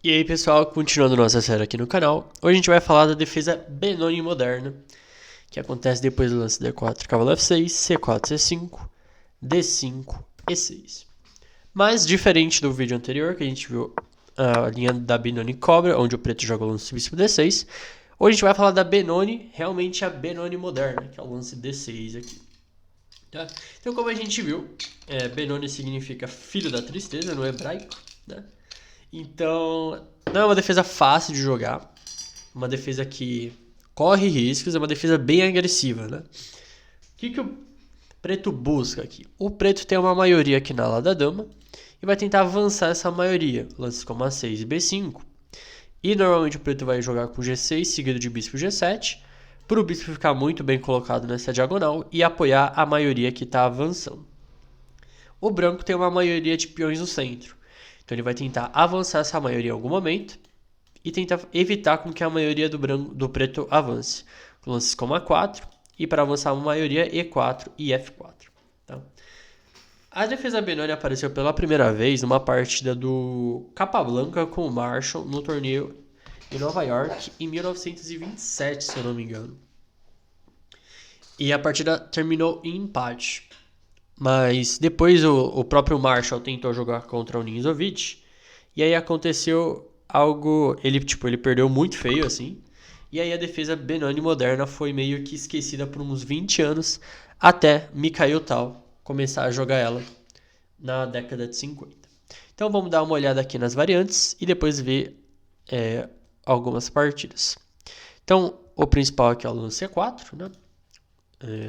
E aí pessoal, continuando nossa série aqui no canal, hoje a gente vai falar da defesa Benoni moderna, que acontece depois do lance D4, cavalo F6, C4, C5, D5, E6. Mas diferente do vídeo anterior, que a gente viu a linha da Benoni cobra, onde o preto joga o lance bispo D6, hoje a gente vai falar da Benoni, realmente a Benoni moderna, que é o lance D6 aqui. Tá? Então como a gente viu, Benoni significa filho da tristeza no hebraico, né? Então, não é uma defesa fácil de jogar. Uma defesa que corre riscos, é uma defesa bem agressiva, né? O que o preto busca aqui? O preto tem uma maioria aqui na ala da dama e vai tentar avançar essa maioria. Lances como A6 e B5. E normalmente o preto vai jogar com G6 seguido de bispo G7, para o bispo ficar muito bem colocado nessa diagonal e apoiar a maioria que está avançando. O branco tem uma maioria de peões no centro, então ele vai tentar avançar essa maioria em algum momento e tentar evitar com que a maioria do preto avance. Com lances como A4 e para avançar uma maioria E4 e F4. Tá? A defesa Benoni apareceu pela primeira vez numa partida do Capablanca com o Marshall no torneio em Nova York em 1927, se eu não me engano. E a partida terminou em empate. Mas depois o próprio Marshall tentou jogar contra o Ninzovic. E aí aconteceu algo. Ele perdeu muito feio, assim. E aí a defesa Benoni moderna foi meio que esquecida por uns 20 anos. Até Mikhail Tal começar a jogar ela na década de 50. Então vamos dar uma olhada aqui nas variantes e depois ver algumas partidas. Então o principal aqui é o lance C4, né?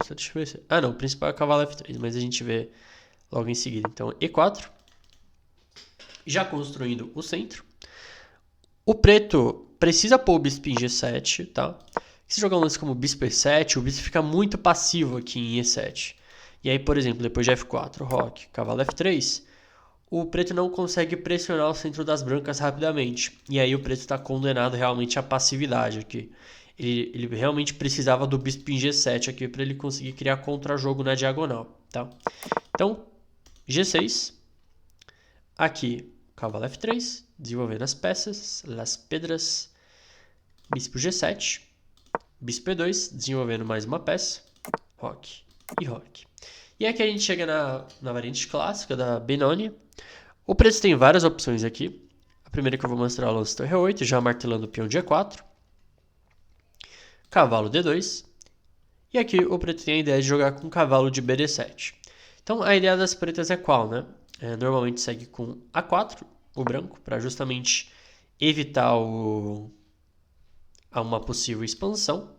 Só deixa eu ver se... Ah não, o principal é o cavalo F3, mas a gente vê logo em seguida. Então E4, já construindo o centro. O preto precisa pôr o bispo em G7, tá? Se jogar um lance como bispo E7, o bispo fica muito passivo aqui em E7. E aí, por exemplo, depois de F4, roque, cavalo F3, o preto não consegue pressionar o centro das brancas rapidamente. E aí o preto está condenado realmente à passividade aqui. Ele realmente precisava do bispo em G7 aqui para ele conseguir criar contra-jogo na diagonal, tá? Então, G6, aqui cavalo F3, desenvolvendo as peças, as pedras, bispo G7, bispo E2, desenvolvendo mais uma peça, roque e roque. E aqui a gente chega na variante clássica da Benoni. O preto tem várias opções aqui. A primeira que eu vou mostrar é o lance torre 8, já martelando o peão de E4, cavalo D2, e aqui o preto tem a ideia de jogar com cavalo de BD7. Então a ideia das pretas é qual, né? Normalmente segue com A4, o branco, para justamente evitar uma possível expansão.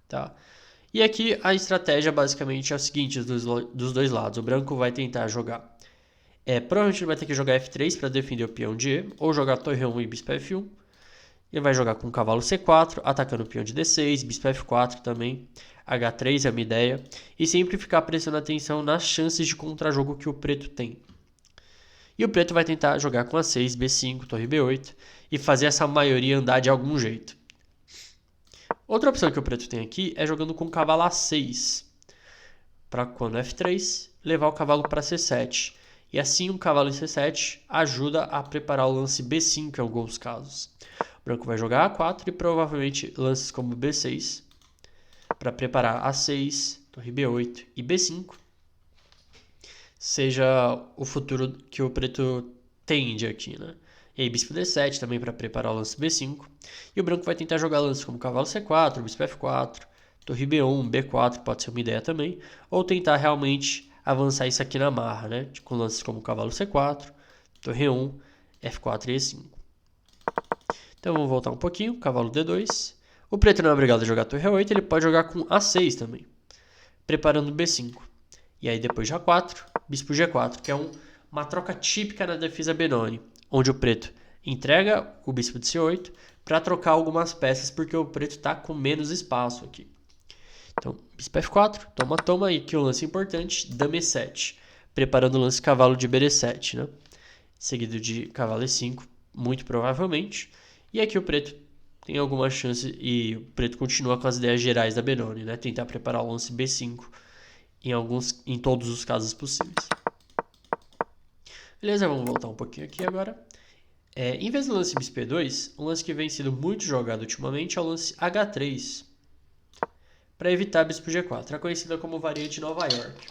Tá? E aqui a estratégia basicamente é a seguinte dos dois lados. O branco vai tentar jogar. Provavelmente ele vai ter que jogar F3 para defender o peão de E, ou jogar torre 1 e bispo F1. Ele vai jogar com cavalo C4, atacando o peão de D6, bispo F4 também. H3 é uma ideia. E sempre ficar prestando atenção nas chances de contrajogo que o preto tem. E o preto vai tentar jogar com A6, B5, torre B8 e fazer essa maioria andar de algum jeito. Outra opção que o preto tem aqui é jogando com cavalo A6. Para quando F3, levar o cavalo para C7. E assim um cavalo em C7 ajuda a preparar o lance B5 em alguns casos. O branco vai jogar A4 e provavelmente lances como B6 para preparar A6, torre B8 e B5 seja o futuro que o preto tende aqui, né? E aí bispo D7 também para preparar o lance B5. E o branco vai tentar jogar lances como cavalo C4, bispo F4, torre B1, B4 pode ser uma ideia também. Ou tentar realmente avançar isso aqui na marra, né? Com lances como cavalo C4, torre 1, F4 e E5. Então vamos voltar um pouquinho, cavalo D2. O preto não é obrigado a jogar torre 8, ele pode jogar com A6 também, preparando B5. E aí depois de A4, bispo G4, que é uma troca típica na defesa Benoni, onde o preto entrega o bispo de C8 para trocar algumas peças, porque o preto está com menos espaço aqui. Então, bispo F4, toma, e aqui um lance importante, dama E7, preparando o lance cavalo de BD7, né? Seguido de cavalo E5, muito provavelmente. E aqui o preto tem alguma chance, e o preto continua com as ideias gerais da Benoni, né? Tentar preparar o lance B5 em todos os casos possíveis. Beleza, vamos voltar um pouquinho aqui agora. Em vez do lance bispo E2, um lance que vem sendo muito jogado ultimamente é o lance H3, para evitar bispo G4. É conhecida como variante Nova York.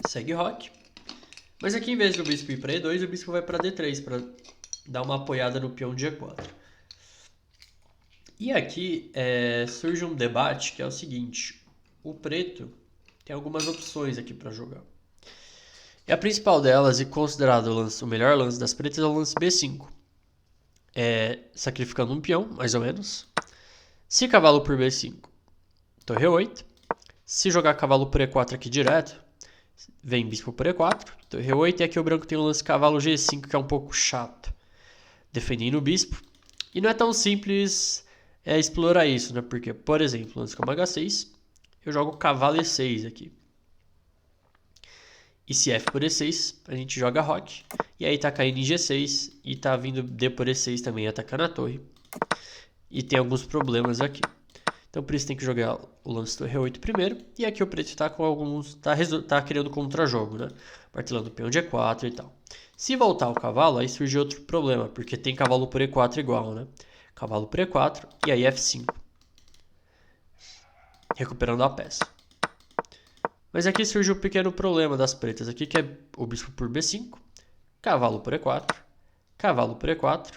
Segue roque. Mas aqui, em vez do bispo ir para E2, o bispo vai para D3, para dar uma apoiada no peão de G4. E aqui surge um debate que é o seguinte: o preto tem algumas opções aqui para jogar. E a principal delas, e considerado o melhor lance das pretas, é o lance B5. Sacrificando um peão, mais ou menos. Se cavalo por B5, torre 8. Se jogar cavalo por E4 aqui direto, vem bispo por E4, torre 8. E aqui o branco tem o lance cavalo G5, que é um pouco chato, defendendo o bispo. E não é tão simples explorar isso, né? Porque, por exemplo, lance como H6, eu jogo cavalo E6 aqui. E se F por E6, a gente joga roque. E aí tá caindo em G6 e tá vindo D por E6 também, atacando a torre. E tem alguns problemas aqui. Então por isso tem que jogar o lance torre 8 primeiro. E aqui o preto tá com alguns. Tá criando contra-jogo, né? Martelando o peão de E4 e tal. Se voltar o cavalo, aí surge outro problema, porque tem cavalo por E4 igual, né? Cavalo por E4 e aí F5. Recuperando a peça. Mas aqui surge o pequeno problema das pretas aqui, que é o bispo por B5, cavalo por E4, cavalo por E4,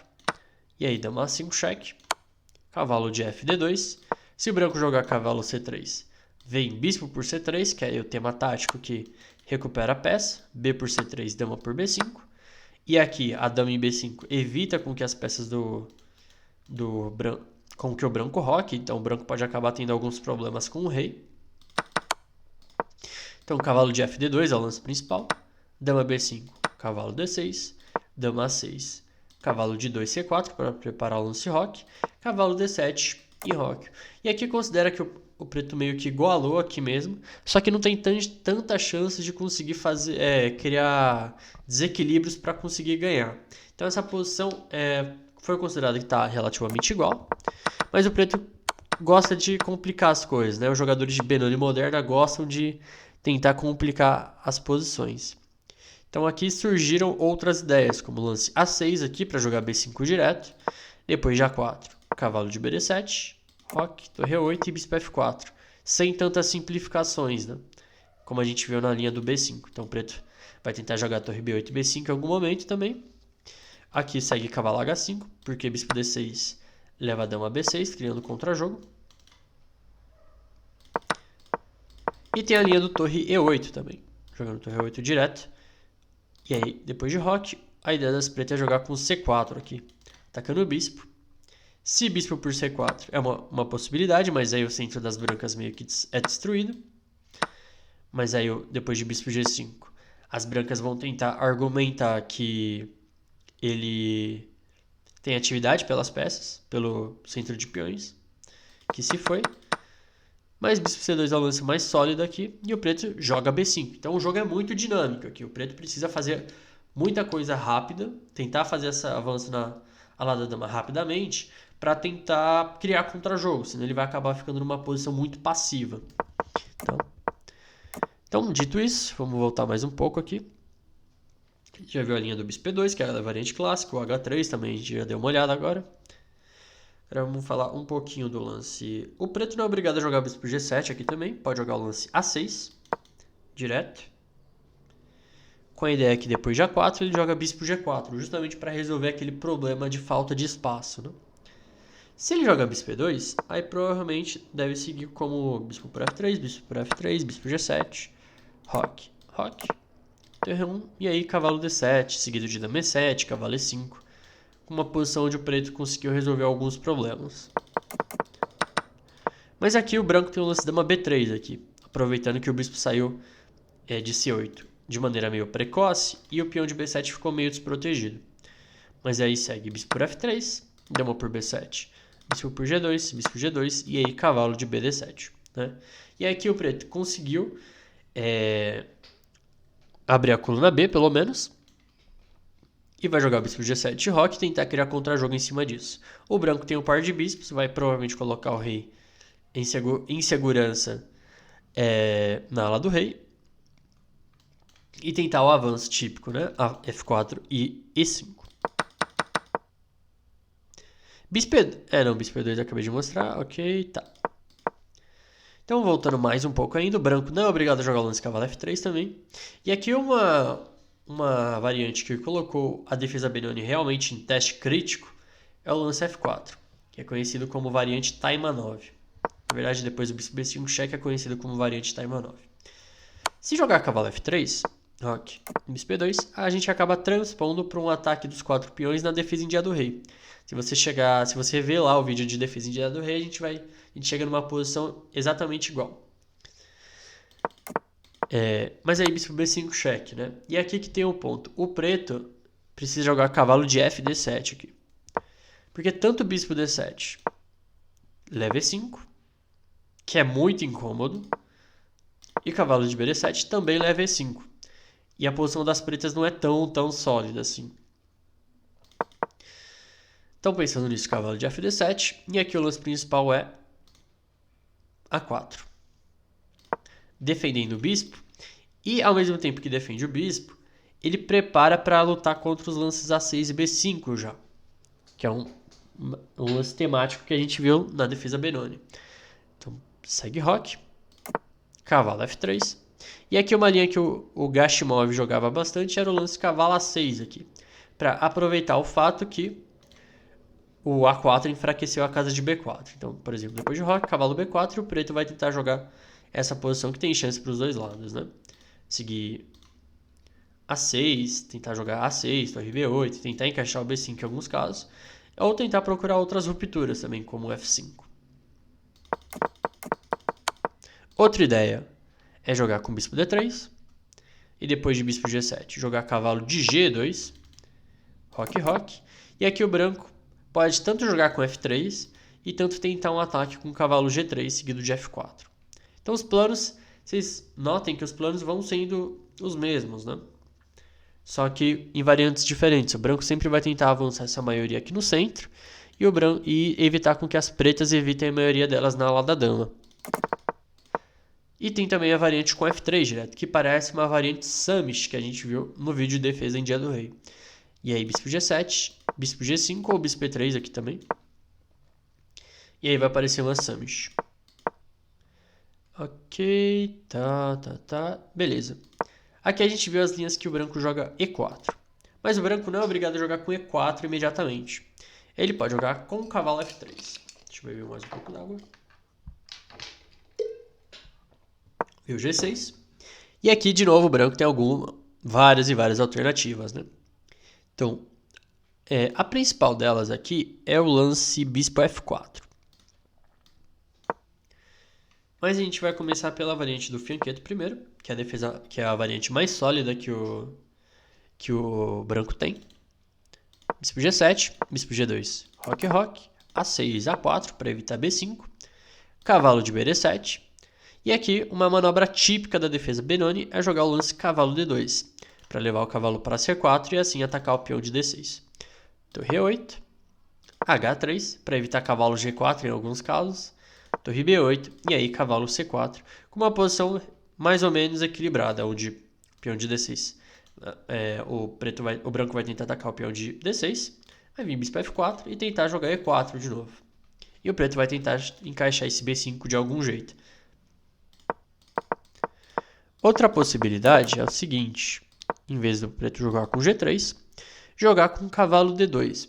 e aí dama A5 cheque, cavalo de FD2. Se o branco jogar cavalo C3, vem bispo por C3, que é o tema tático que recupera a peça, B por C3, dama por B5. E aqui a dama em B5 evita com que as peças com que o branco roque, então o branco pode acabar tendo alguns problemas com o rei. Então cavalo de FD2 é o lance principal, dama B5, cavalo D6, dama A6, cavalo de 2 C4 para preparar o lance roque, cavalo D7 e roque. E aqui considera que o preto meio que igualou aqui mesmo, só que não tem tanta chance de conseguir criar desequilíbrios para conseguir ganhar. Então essa posição foi considerada que está relativamente igual, mas o preto gosta de complicar as coisas, né? Os jogadores de Benoni moderna gostam de tentar complicar as posições. Então aqui surgiram outras ideias, como o lance A6 aqui para jogar B5 direto, depois de A4, cavalo de BD7, roque, torre 8 e bispo F4, sem tantas simplificações, né? Como a gente viu na linha do B5. Então o preto vai tentar jogar torre B8 e B5 em algum momento também. Aqui segue cavalo H5, porque bispo D6 leva a dama B6, criando contra-jogo. E tem a linha do torre E8 também, jogando torre E8 direto. E aí, depois de roque, a ideia das pretas é jogar com C4 aqui, atacando o bispo. Se bispo por C4 é uma possibilidade, mas aí o centro das brancas meio que é destruído. Mas aí, depois de bispo G5, as brancas vão tentar argumentar que ele tem atividade pelas peças, pelo centro de peões, que se foi. Mas bispo C2 é o lance mais sólido aqui e o preto joga B5. Então o jogo é muito dinâmico aqui. O preto precisa fazer muita coisa rápida, tentar fazer esse avanço na ala da dama rapidamente para tentar criar contra-jogo, senão ele vai acabar ficando numa posição muito passiva. Então, dito isso, vamos voltar mais um pouco aqui. Já viu a linha do bispo E2, que é a variante clássica, o H3 também a gente já deu uma olhada agora. Agora vamos falar um pouquinho do lance. O preto não é obrigado a jogar bispo G7 aqui também. Pode jogar o lance A6, direto. Com a ideia que depois de A4 ele joga bispo G4, justamente para resolver aquele problema de falta de espaço, né? Se ele joga bispo E2, aí provavelmente deve seguir como bispo por F3, bispo por F3, bispo G7, roque, roque, torre 1, e aí cavalo D7, seguido de dama E7, cavalo E5. Uma posição onde o preto conseguiu resolver alguns problemas. Mas aqui o branco tem o lance dama B3 aqui, aproveitando que o bispo saiu de C8 de maneira meio precoce e o peão de B7 ficou meio desprotegido. Mas aí segue bispo por F3, dama por B7, bispo por G2, bispo G2 e aí cavalo de BD7. Né? E aqui o preto conseguiu abrir a coluna B, pelo menos. E vai jogar o bispo G7 e roque e tentar criar contra-jogo em cima disso. O branco tem um par de bispos, vai provavelmente colocar o rei em segurança na ala do rei. e tentar o avanço típico, né? A F4 e E5. Bispo E... não, Bispo E2 eu acabei de mostrar. Ok, tá. Então, voltando mais um pouco ainda, o branco não é obrigado a jogar o lance cavalo F3 também. E aqui uma variante que colocou a defesa Benoni realmente em teste crítico é o lance F4, que é conhecido como variante Taima 9. Na verdade, depois do bispo B5 cheque é conhecido como variante Taima 9. Se jogar cavalo F3, roque, bispo B2, a gente acaba transpondo para um ataque dos 4 peões na defesa em dia do rei. Se você ver lá o vídeo de defesa em dia do rei, a gente chega numa posição exatamente igual. Mas aí bispo B5 cheque, né? E aqui que tem um ponto. O preto precisa jogar cavalo de FD7 aqui. Porque tanto bispo D7 leva E5, que é muito incômodo, e cavalo de BD7 também leva E5. E a posição das pretas não é tão sólida assim. Então, pensando nisso, cavalo de FD7. E aqui o lance principal é A4. Defendendo o bispo. E ao mesmo tempo que defende o bispo, ele prepara para lutar contra os lances A6 e B5 já. Que é um lance temático que a gente viu na defesa Benoni. Então, segue roque. Cavalo F3. E aqui uma linha que o Gashimov jogava bastante era o lance cavalo A6 aqui. Para aproveitar o fato que o A4 enfraqueceu a casa de B4. Então, por exemplo, depois de roque, cavalo B4, o preto vai tentar jogar essa posição que tem chance para os dois lados, né? Seguir A6, tentar jogar A6, torre B8, tentar encaixar o B5 em alguns casos, ou tentar procurar outras rupturas também, como o F5. Outra ideia é jogar com bispo D3, e depois de bispo G7, jogar cavalo de G2, roque, e aqui o branco pode tanto jogar com F3 e tanto tentar um ataque com cavalo G3 seguido de F4. Então os planos, vocês notem que os planos vão sendo os mesmos, né? Só que em variantes diferentes. O branco sempre vai tentar avançar essa maioria aqui no centro e evitar com que as pretas evitem a maioria delas na ala da dama. E tem também a variante com F3 direto, que parece uma variante Samish que a gente viu no vídeo de defesa em dia do rei. E aí bispo G7, bispo G5 ou bispo E3 aqui também. E aí vai aparecer uma Samish. Ok, tá. Beleza. Aqui a gente viu as linhas que o branco joga E4. Mas o branco não é obrigado a jogar com E4 imediatamente. Ele pode jogar com o cavalo F3. Deixa eu beber mais um pouco d'água. E o G6. E aqui, de novo, o branco tem várias alternativas, né? Então, a principal delas aqui é o lance bispo F4. Mas a gente vai começar pela variante do fianchetto primeiro, que é a variante mais sólida que o branco tem. Bispo G7, bispo G2, roque, A6, A4 para evitar B5, cavalo de BD7. E aqui, uma manobra típica da defesa Benoni é jogar o lance cavalo D2, para levar o cavalo para C4 e assim atacar o peão de D6. Torre E8, H3 para evitar cavalo G4 em alguns casos, torre B8 e aí cavalo C4, com uma posição mais ou menos equilibrada, onde peão de D6. O branco vai tentar atacar o peão de D6, vai vir bispo F4 e tentar jogar E4 de novo. E o preto vai tentar encaixar esse B5 de algum jeito. Outra possibilidade é o seguinte, em vez do preto jogar com G3, jogar com cavalo D2.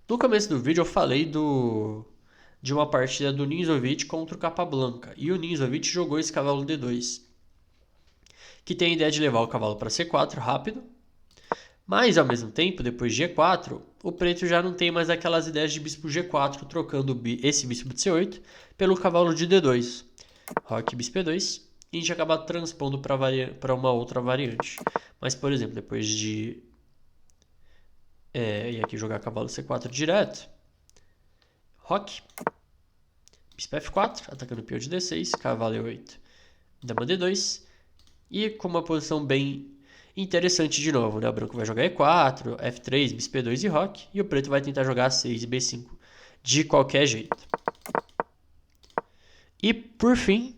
No começo do vídeo eu falei de uma partida do Ninzovic contra o Capablanca, e o Ninzovic jogou esse cavalo D2, que tem a ideia de levar o cavalo para C4 rápido, mas ao mesmo tempo, depois de E4, o preto já não tem mais aquelas ideias de bispo G4, trocando esse bispo de C8 pelo cavalo de D2. Roque bispo E2, e a gente acaba transpondo para uma outra variante. Mas, por exemplo, depois de e aqui jogar cavalo C4 direto, roque, bispo F4, atacando o peão de D6, cavalo E8, dama D2, e com uma posição bem interessante de novo, né? O branco vai jogar E4, F3, bispo E2 e roque, e o preto vai tentar jogar A6 e B5 de qualquer jeito. E por fim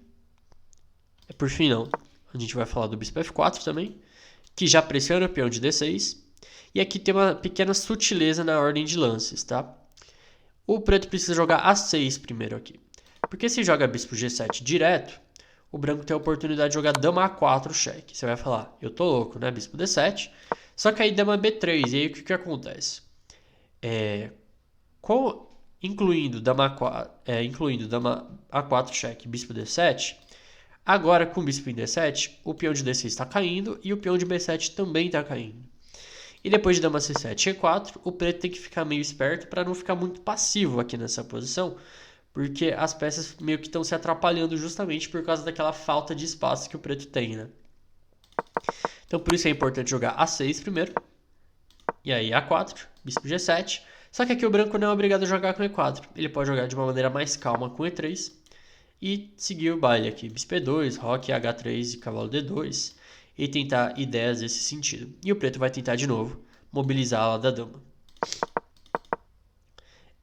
não, a gente vai falar do bispo F4 também, que já pressiona o peão de D6. E aqui tem uma pequena sutileza na ordem de lances, tá? O preto precisa jogar A6 primeiro aqui. Porque se joga bispo G7 direto, o branco tem a oportunidade de jogar dama A4 cheque. Você vai falar, eu tô louco, né? Bispo D7. Só que aí dama B3, e aí o que acontece? Incluindo dama A4 cheque, bispo D7, agora com o bispo em D7, o peão de D6 está caindo e o peão de B7 também está caindo. E depois de dama C7 e E4, o preto tem que ficar meio esperto para não ficar muito passivo aqui nessa posição, porque as peças meio que estão se atrapalhando justamente por causa daquela falta de espaço que o preto tem, né? Então por isso é importante jogar A6 primeiro, e aí A4, bispo G7. Só que aqui o branco não é obrigado a jogar com E4, ele pode jogar de uma maneira mais calma com E3 e seguir o baile aqui, bispo E2, roque H3 e cavalo D2, e tentar ideias nesse sentido. E o preto vai tentar de novo mobilizar a ala da dama.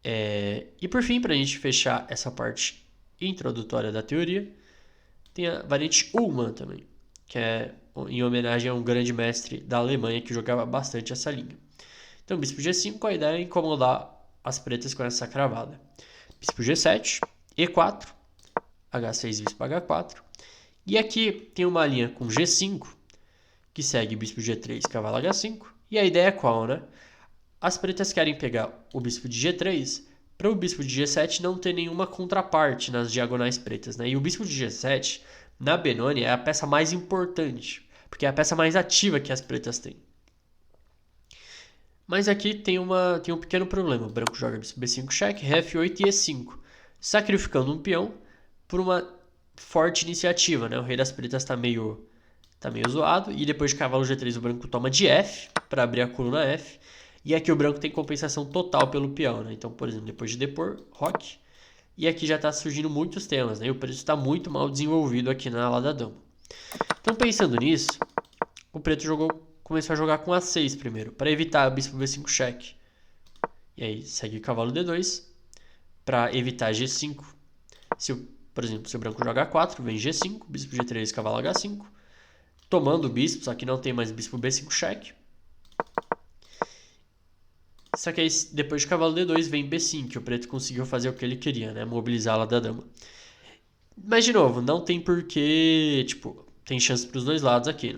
E por fim, para a gente fechar essa parte introdutória da teoria, tem a variante Ullmann também, que é em homenagem a um grande mestre da Alemanha que jogava bastante essa linha. Então, bispo G5, a ideia é incomodar as pretas com essa cravada. Bispo G7, E4, H6, bispo H4. E aqui tem uma linha com G5, que segue bispo G3, cavalo H5. E a ideia é qual, né? As pretas querem pegar o bispo de G3 para o bispo de G7 não ter nenhuma contraparte nas diagonais pretas, né? E o bispo de G7, na Benoni, é a peça mais importante, porque é a peça mais ativa que as pretas têm. Mas aqui tem um pequeno problema. O branco joga bispo B5 cheque, ré F8 e E5, sacrificando um peão por uma forte iniciativa, né? O rei das pretas está meio zoado. E depois de cavalo G3 o branco toma de F para abrir a coluna F. E aqui o branco tem compensação total pelo peão, né? Então, por exemplo, depois de depor, roque. E aqui já está surgindo muitos temas, né? E o preto está muito mal desenvolvido aqui na ala da dama. Então, pensando nisso, o preto começou a jogar com A6 primeiro, para evitar bispo B5 cheque. E aí segue cavalo D2 para evitar G5. Por exemplo, se o branco joga A4, vem G5, bispo G3, cavalo H5. Tomando o bispo, só que não tem mais bispo B5 cheque. Só que aí, depois de cavalo D2, vem B5, que o preto conseguiu fazer o que ele queria, né? Mobilizar a ala da dama. Mas, de novo, não tem porquê, tem chance para os dois lados aqui.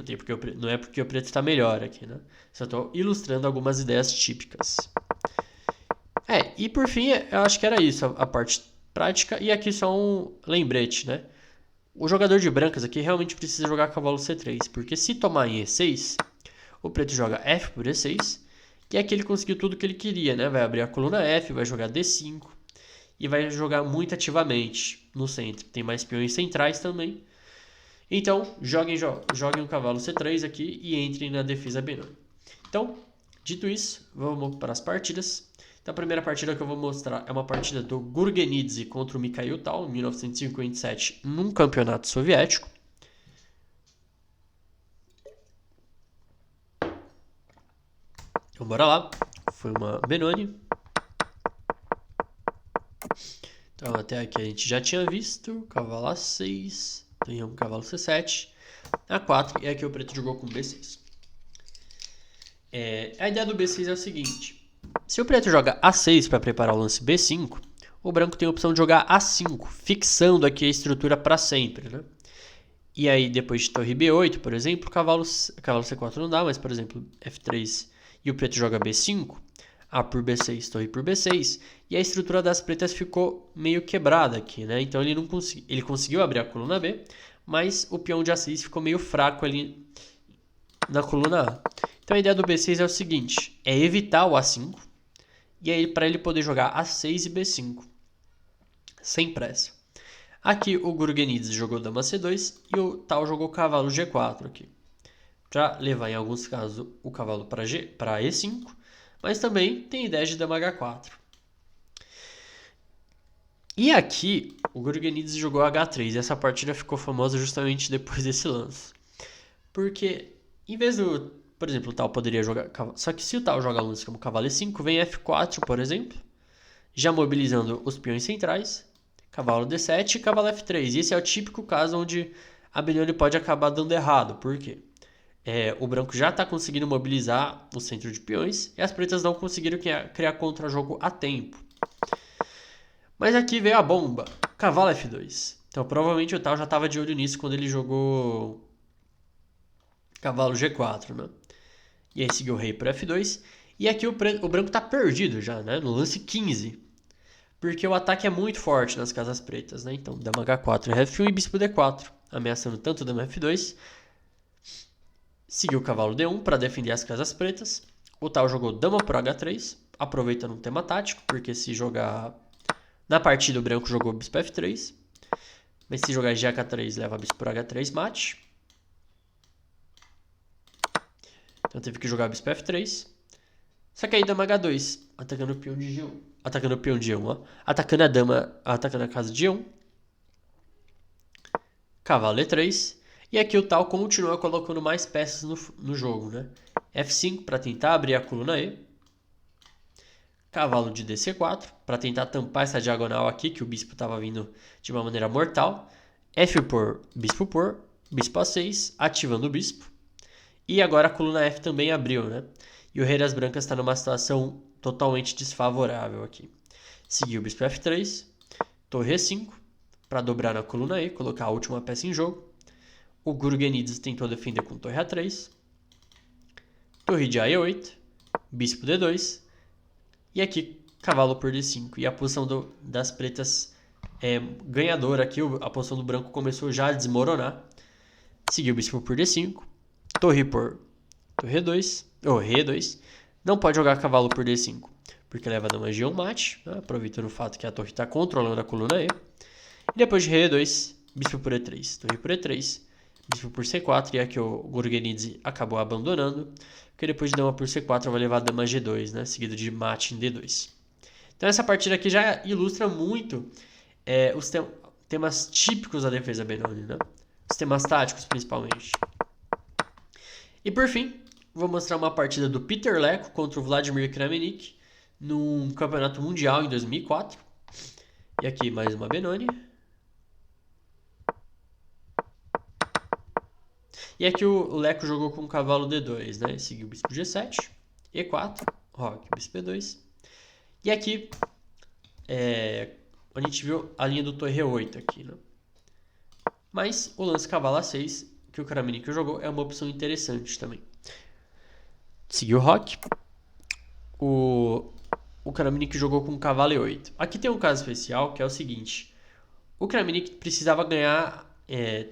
Não é porque o preto está melhor aqui, né? Só estou ilustrando algumas ideias típicas. E por fim, eu acho que era isso, a parte prática. E aqui só um lembrete, né? O jogador de brancas aqui realmente precisa jogar cavalo C3, porque se tomar em E6, o preto joga F por E6, e aqui ele conseguiu tudo que ele queria, né? Vai abrir a coluna F, vai jogar D5, e vai jogar muito ativamente no centro. Tem mais peões centrais também. Então, joguem um cavalo C3 aqui e entrem na defesa Benoni. Então, dito isso, vamos para as partidas. Então, a primeira partida que eu vou mostrar é uma partida do Gurgenidze contra o Mikhail Tal, em 1957, num campeonato soviético. Então, bora lá. Foi uma Benoni. Então, até aqui a gente já tinha visto. Cavalo A6. Tem um cavalo C7. A4. E aqui o preto jogou com B6. A ideia do B6 é o seguinte. Se o preto joga A6 para preparar o lance B5, o branco tem a opção de jogar A5, fixando aqui a estrutura para sempre, né? E aí, depois de torre B8, por exemplo, cavalo C4 não dá, mas, por exemplo, F3 e o preto joga B5, A por B6, torre por B6, e a estrutura das pretas ficou meio quebrada aqui, né? Então ele conseguiu abrir a coluna B, mas o peão de A6 ficou meio fraco ali na coluna A. Então a ideia do B6 é o seguinte, é evitar o A5, e aí para ele poder jogar A6 e B5, sem pressa. Aqui o Gurgenidze jogou dama C2 e o Tal jogou cavalo G4 aqui, para levar em alguns casos o cavalo para E5, mas também tem ideia de dama H4. E aqui o Gurgenidze jogou H3 e essa partida ficou famosa justamente depois desse lance. Porque em vez do, por exemplo, o Tal poderia jogar, só que se o Tal joga lance como cavalo E5, vem F4, por exemplo, já mobilizando os peões centrais, cavalo D7 e cavalo F3. E esse é o típico caso onde a Benoni pode acabar dando errado. Por quê? O branco já está conseguindo mobilizar o centro de peões e as pretas não conseguiram criar contra-jogo a tempo. Mas aqui veio a bomba, cavalo F2. Então provavelmente o Tal já estava de olho nisso quando ele jogou cavalo G4, né? E aí seguiu o rei para F2. E aqui o branco está perdido já, né? No lance 15. Porque o ataque é muito forte nas casas pretas, né? Então dama H4 e F1 e bispo D4, ameaçando tanto dama F2. Seguiu o cavalo D1 para defender as casas pretas. O Tal jogou dama por H3, aproveitando um tema tático, porque se jogar na partida o branco jogou bispo F3. Mas se jogar GH3 leva bispo por H3 mate. Então teve que jogar bispo F3. Só que aí dama H2, atacando o peão de G1. Atacando o peão de G1, ó. Atacando a dama, atacando a casa de G1. Cavalo E3. E aqui o Tal continua colocando mais peças no jogo, né? F5 para tentar abrir a coluna E. Cavalo de DC4 para tentar tampar essa diagonal aqui que o bispo estava vindo de uma maneira mortal. F por, bispo A6, ativando o bispo. E agora a coluna F também abriu, né? E o rei das brancas está numa situação totalmente desfavorável aqui. Seguiu o bispo F3, torre E5 para dobrar na coluna E, colocar a última peça em jogo. O Gurgenides tentou defender com torre A3, torre de A8, bispo D2, e aqui cavalo por D5. E a posição das pretas é ganhadora aqui, a posição do branco começou já a desmoronar. Seguiu o bispo por D5, torre por torre E2, ou rei E2. Não pode jogar cavalo por D5, porque leva a dama G1 mate, né? Aproveitando o fato que a torre está controlando a coluna E. E depois de rei E2, bispo por E3, torre por E3, bispo por C4, e aqui o Gurgenides acabou abandonando, porque depois de dama por C4 vai levar a dama G2, né, seguido de mate em D2. Então essa partida aqui já ilustra muito os temas típicos da defesa Benoni, né? Os temas táticos principalmente. E por fim, vou mostrar uma partida do Peter Leko contra o Vladimir Kramnik num campeonato mundial em 2004. E aqui mais uma Benoni. E aqui o Leko jogou com o cavalo D2, né? Seguiu o bispo G7, E4, roque, bispo E2. E aqui, a gente viu a linha do torre E8 aqui, né? Mas o lance cavalo A6, que o Kramnik jogou, é uma opção interessante também. Seguiu o roque. O Kramnik jogou com o cavalo E8. Aqui tem um caso especial, que é o seguinte. O Kramnik precisava ganhar...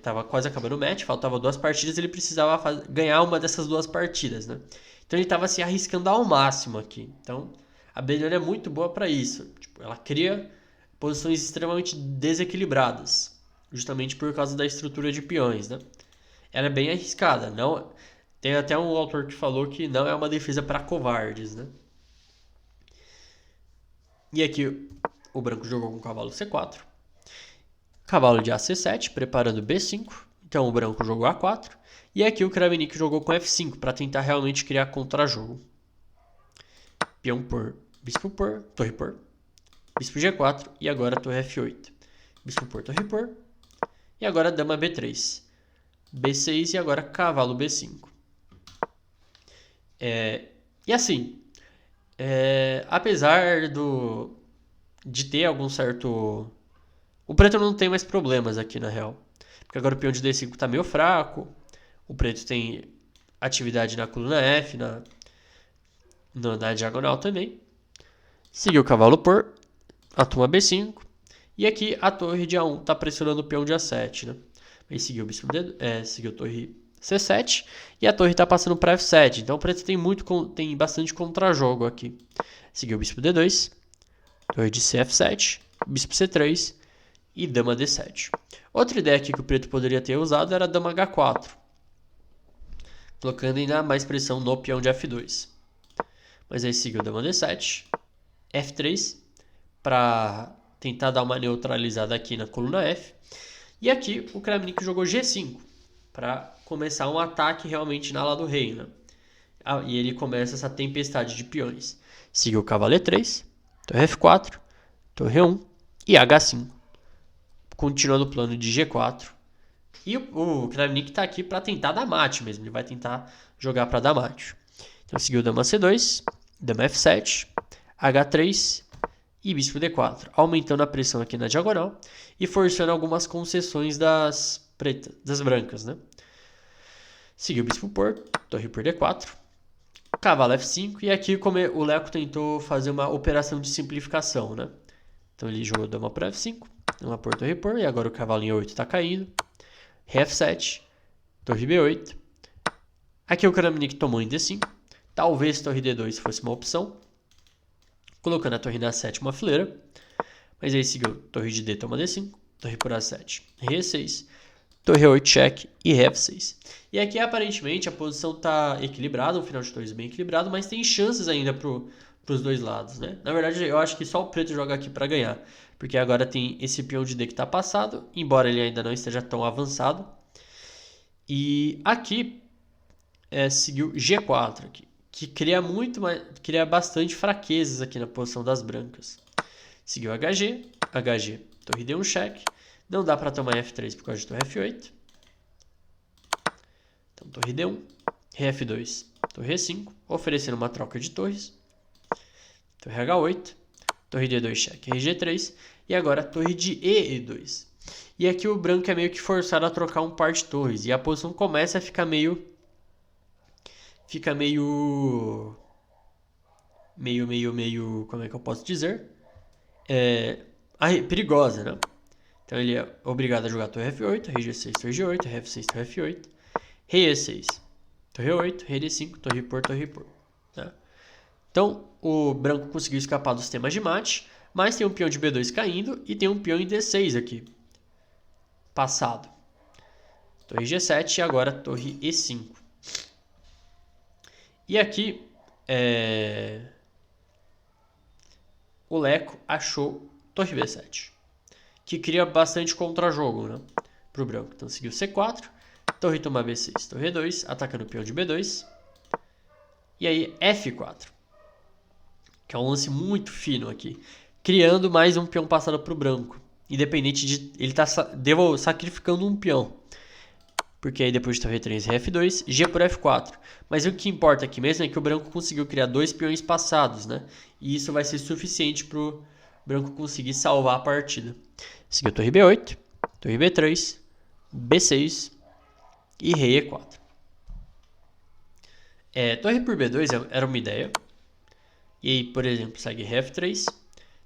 Tava quase acabando o match, faltava 2 partidas, ele precisava ganhar uma dessas 2 partidas, né? Então ele estava se arriscando ao máximo aqui. Então a Benoni é muito boa para isso. Tipo, ela cria posições extremamente desequilibradas, justamente por causa da estrutura de peões, né? Ela é bem arriscada. Não, tem até um autor que falou que não é uma defesa para covardes, né? E aqui o branco jogou com o cavalo C4. Cavalo de AC7, preparando B5. Então o branco jogou A4. E aqui o Kramnik jogou com F5 para tentar realmente criar contra-jogo. Peão por, bispo por, torre por, bispo G4 e agora torre F8. Bispo por, torre por. E agora dama B3. B6 e agora cavalo B5. E assim, apesar de ter algum certo... O preto não tem mais problemas aqui, na real. Porque agora o peão de D5 tá meio fraco. O preto tem atividade na coluna F, na diagonal também. Seguiu o cavalo por, a turma B5. E aqui a torre de A1 tá pressionando o peão de A7, né? Aí seguiu o bispo seguiu a torre C7. E a torre tá passando para F7. Então o preto tem bastante contra-jogo aqui. Seguiu o bispo D2. Torre de CF7. Bispo C3. E dama D7. Outra ideia aqui que o preto poderia ter usado era a dama H4, colocando ainda mais pressão no peão de F2. Mas aí seguiu dama D7, F3, para tentar dar uma neutralizada aqui na coluna F. E aqui o Kramnik jogou G5, para começar um ataque realmente na ala do rei, né? E ele começa essa tempestade de peões. Seguiu o cavalo E3, torre F4, torre 1 e H5. Continuando o plano de G4, E o Kramnik tá aqui para tentar dar mate mesmo. Ele vai tentar jogar para dar mate. Então seguiu dama C2, dama F7, H3 e bispo D4, aumentando a pressão aqui na diagonal e forçando algumas concessões das brancas, né? Seguiu bispo por, torre por D4, cavalo F5 e aqui como o Leco tentou fazer uma operação de simplificação, né? Então ele jogou dama por F5, dama por torre por e agora o cavalo em 8 está caindo. Rei F7, torre B8. Aqui o Kramnik tomou em D5. Talvez torre D2 fosse uma opção, colocando a torre na sétima fileira. Mas aí seguiu torre de D, toma D5, torre por A7, Rei E6, torre 8, cheque e Rei F6. E aqui aparentemente a posição está equilibrada, um final de torres bem equilibrado, mas tem chances ainda para os dois lados, né? Na verdade eu acho que só o preto joga aqui para ganhar, porque agora tem esse peão de D que está passado, embora ele ainda não esteja tão avançado. E aqui seguiu G4 aqui, que cria bastante fraquezas aqui na posição das brancas. Seguiu HG, torre D1 cheque. Não dá para tomar F3 por causa de torre F8. Então torre D1, Rei F2, torre E5, oferecendo uma troca de torres. Torre H8, torre D2 cheque, Rei G3 e agora torre de E2. E aqui o branco é meio que forçado a trocar um par de torres e a posição começa a ficar meio como é que eu posso dizer? Perigosa, né? Então ele é obrigado a jogar torre F8, Rei G6, torre G8, Rei F6, torre F8, Rei E6, torre 8, Rei D5, torre por, tá? Então o branco conseguiu escapar dos temas de mate, mas tem um peão de B2 caindo e tem um peão em D6 aqui, passado. Torre G7 e agora torre E5. E aqui o Leco achou torre B7, que cria bastante contra-jogo, né, para o branco. Então seguiu C4, torre toma B6, torre E2, atacando o peão de B2. E aí F4, que é um lance muito fino aqui, criando mais um peão passado para o branco. Independente de ele estar sacrificando um peão. Porque aí depois de torre 3, Rei F2, G por F4. Mas o que importa aqui mesmo é que o branco conseguiu criar dois peões passados, né? E isso vai ser suficiente para o branco conseguir salvar a partida. Seguiu torre B8, torre B3, B6 e Rei E4. Torre por B2 era uma ideia. E aí, por exemplo, segue Rei F3,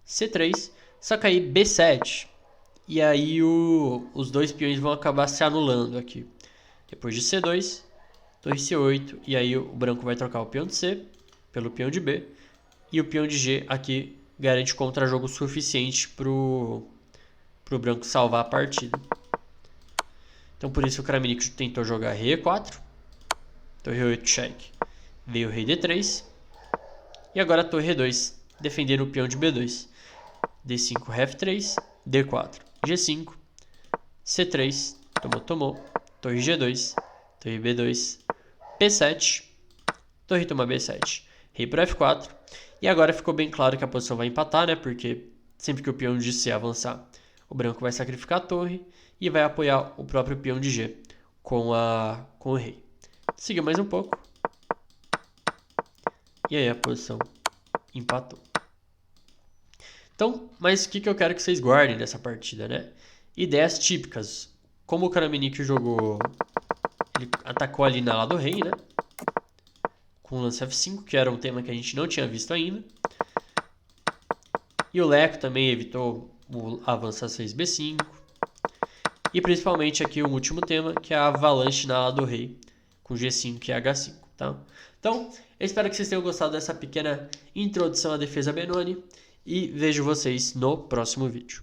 C3, só que aí B7. E aí os dois peões vão acabar se anulando aqui. Depois de C2, torre C8, e aí o branco vai trocar o peão de C pelo peão de B. E o peão de G aqui garante contra-jogo suficiente para o branco salvar a partida. Então por isso o Kramnik tentou jogar Rei E4, torre 8 cheque, veio o Rei D3, e agora a torre E2, defendendo o peão de B2. D5, Rei F3, D4, G5, C3, tomou, torre G2, torre B2, P7, torre toma B7, Rei por F4, e agora ficou bem claro que a posição vai empatar, né? Porque sempre que o peão de C avançar, o branco vai sacrificar a torre e vai apoiar o próprio peão de G com o rei. Seguiu mais um pouco. E aí a posição empatou. Então, mas o que eu quero que vocês guardem dessa partida, né? Ideias típicas. Como o Kramnik jogou, ele atacou ali na lado do rei, né? Com o lance F5, que era um tema que a gente não tinha visto ainda. E o Leco também evitou o avanço A6, B5. E principalmente aqui o último tema, que é a avalanche na lado do rei, com G5 e H5, tá? Então, eu espero que vocês tenham gostado dessa pequena introdução à defesa Benoni. E vejo vocês no próximo vídeo.